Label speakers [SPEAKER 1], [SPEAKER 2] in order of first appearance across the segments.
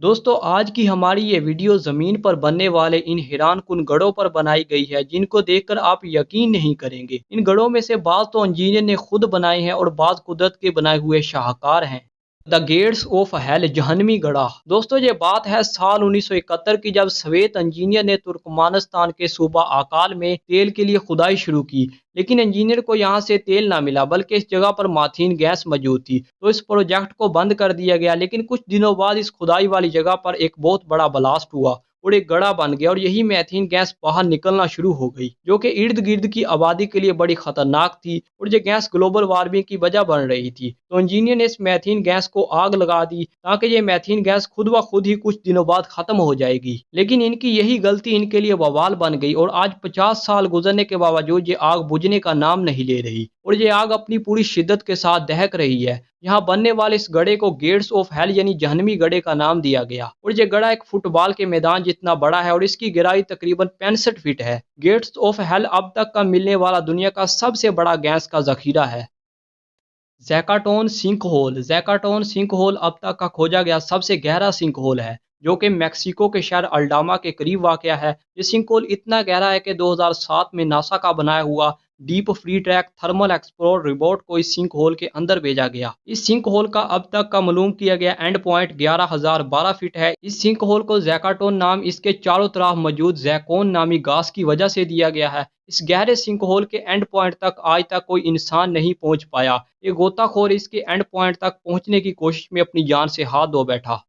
[SPEAKER 1] दोस्तों आज की हमारी ये वीडियो ज़मीन पर बनने वाले इन हैरानकुन गढ़ों पर बनाई गई है जिनको देखकर आप यकीन नहीं करेंगे। इन गढ़ों में से बाज़ तो इंजीनियर ने खुद बनाए हैं और बाज़ कुदरत के बनाए हुए शाहकार हैं। द गेट्स ऑफ हेल जहन्नमी गढ़ा। दोस्तों ये बात है साल 1971 की, जब सवेत इंजीनियर ने तुर्कमानिस्तान के सूबा आकाल में तेल के लिए खुदाई शुरू की। लेकिन इंजीनियर को यहाँ से तेल ना मिला बल्कि इस जगह पर माथीन गैस मौजूद थी, तो इस प्रोजेक्ट को बंद कर दिया गया। लेकिन कुछ दिनों बाद इस खुदाई वाली जगह पर एक बहुत बड़ा ब्लास्ट हुआ और एक गड़ा बन गया और यही मैथीन गैस बाहर निकलना शुरू हो गई, जो कि इर्द गिर्द की आबादी के लिए बड़ी खतरनाक थी और ये गैस ग्लोबल वार्मिंग की वजह बन रही थी। तो इंजीनियर ने इस मैथीन गैस को आग लगा दी ताकि ये मैथीन गैस खुद ब खुद ही कुछ दिनों बाद खत्म हो जाएगी। लेकिन इनकी यही गलती इनके लिए बवाल बन गई और आज 50 साल गुजरने के बावजूद ये आग बुझने का नाम नहीं ले रही और ये आग अपनी पूरी शिद्दत के साथ दहक रही है। यहाँ बनने वाले इस गड्ढे को गेट्स ऑफ हेल यानी जहन्नमी गड्ढे का नाम दिया गया और ये गड्ढा एक फुटबॉल के मैदान जितना बड़ा है और इसकी गहराई तकरीबन 65 फीट है। गेट्स ऑफ हेल अब तक का मिलने वाला दुनिया का सबसे बड़ा गैस का जखीरा है। जैकाटोन सिंक होल। जैकाटोन सिंक होल अब तक का खोजा गया सबसे गहरा सिंक होल है, जो कि मेक्सिको के शहर अल्डामा के करीब वाक़या है। ये सिंक होल इतना गहरा है कि 2007 में नासा का बनाया हुआ deep free track thermal explore robot को इस सिंक होल के अंदर भेजा गया। इस सिंक होल का अब तक का मालूम किया गया एंड पॉइंट 11,012 फीट है। इस सिंक होल को जैकाटोन नाम इसके चारों तरफ मौजूद जैकोन नामी घास की वजह से दिया गया है। इस गहरे सिंक होल के एंड पॉइंट तक आज तक कोई इंसान नहीं पहुंच पाया। ये गोताखोर इसके एंड पॉइंट तक पहुंचने की कोशिश में अपनी जान से हाथ धो बैठा।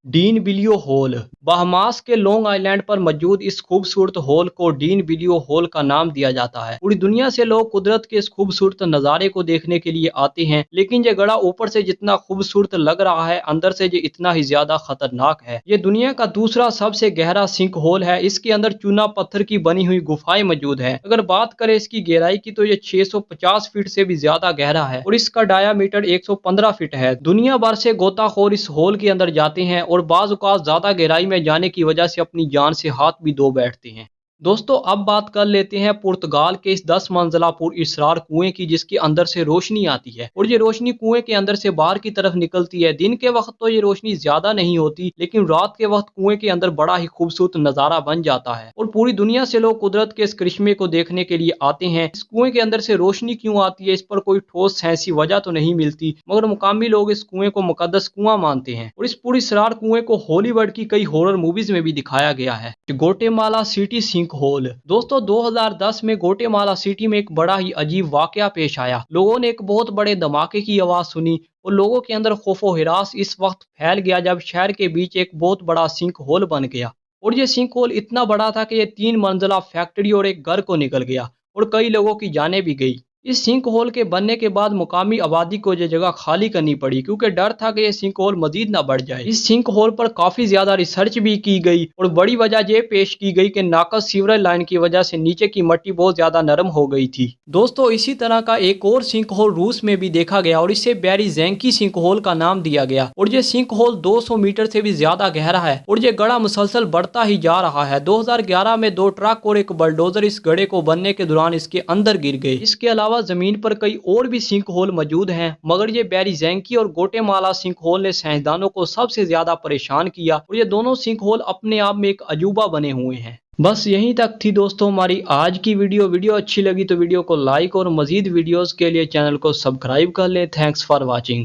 [SPEAKER 1] Dean blue hole. बहामास के लॉन्ग आइलैंड पर मौजूद इस खूबसूरत होल को डीन बिलियो होल का नाम दिया जाता है। पूरी दुनिया से लोग कुदरत के इस खूबसूरत नज़ारे को देखने के लिए आते हैं, लेकिन ये गड़ा ऊपर से जितना खूबसूरत लग रहा है, अंदर से ये इतना ही ज्यादा खतरनाक है। ये दुनिया का दूसरा सबसे गहरा सिंक होल है। इसके अंदर चूना पत्थर की बनी हुई गुफाएं मौजूद है। अगर बात करें इसकी गहराई की तो ये 650 फीट से भी ज्यादा गहरा है और इसका डायामीटर 115 फीट है। दुनिया भर से गोताखोर इस होल के अंदर जाते हैं और बाज़ औक़ात ज़्यादा गहराई में जाने की वजह से अपनी जान से हाथ भी धो बैठते हैं। दोस्तों अब बात कर लेते हैं पुर्तगाल के इस 10 मंजिला पुरअसरार कुएं की, जिसके अंदर से रोशनी आती है और ये रोशनी कुएं के अंदर से बाहर की तरफ निकलती है। दिन के वक्त तो ये रोशनी ज्यादा नहीं होती, लेकिन रात के वक्त कुएं के अंदर बड़ा ही खूबसूरत नजारा बन जाता है और पूरी दुनिया से लोग कुदरत के इस करिश्मे को देखने के लिए आते हैं। इस कुएं के अंदर से रोशनी क्यों आती है, इस पर कोई ठोस साइंसी वजह तो नहीं मिलती, मगर मुकामी लोग इस कुएं को मुकद्दस कुआं मानते हैं और इस पुरअसरार कुएं को हॉलीवुड की कई हॉरर मूवीज में भी दिखाया गया है। Guatemala city sinkhole. दोस्तों 2010 में ग्वाटेमाला सिटी में एक बड़ा ही अजीब वाकया पेश आया। लोगों ने एक बहुत बड़े धमाके की आवाज सुनी और लोगों के अंदर खौफो हिरास इस वक्त फैल गया जब शहर के बीच एक बहुत बड़ा सिंक होल बन गया और ये सिंक होल इतना बड़ा था कि ये 3 मंजिला फैक्ट्री और एक घर को निकल गया और कई लोगों की जानें भी गई। इस सिंक होल के बनने के बाद मुकामी आबादी को ये जगह खाली करनी पड़ी क्योंकि डर था कि ये सिंक होल मजीद ना बढ़ जाए। इस सिंक होल पर काफी ज्यादा रिसर्च भी की गई और बड़ी वजह ये पेश की गई कि नाकस सीवरेज लाइन की वजह से नीचे की मिट्टी बहुत ज्यादा नरम हो गई थी। दोस्तों इसी तरह का एक और सिंक होल रूस में भी देखा गया और इसे बेरीजेंकी सिंक होल का नाम दिया गया और ये सिंक होल 200 मीटर से भी ज्यादा गहरा है और ये गड़ा मुसलसल बढ़ता ही जा रहा है। 2011 में 2 ट्रक और एक बुलडोजर इस गड्ढे को बनने के दौरान इसके अंदर गिर गए। इसके अलावा जमीन पर कई और भी सिंक होल मौजूद हैं, मगर ये बेरीजेंकी और ग्वाटेमाला सिंक होल ने साइंसदानों को सबसे ज्यादा परेशान किया और ये दोनों सिंक होल अपने आप में एक अजूबा बने हुए हैं। बस यहीं तक थी दोस्तों हमारी आज की वीडियो अच्छी लगी तो वीडियो को लाइक और मजीद वीडियोस के लिए चैनल को सब्सक्राइब कर लें। Thanks for watching.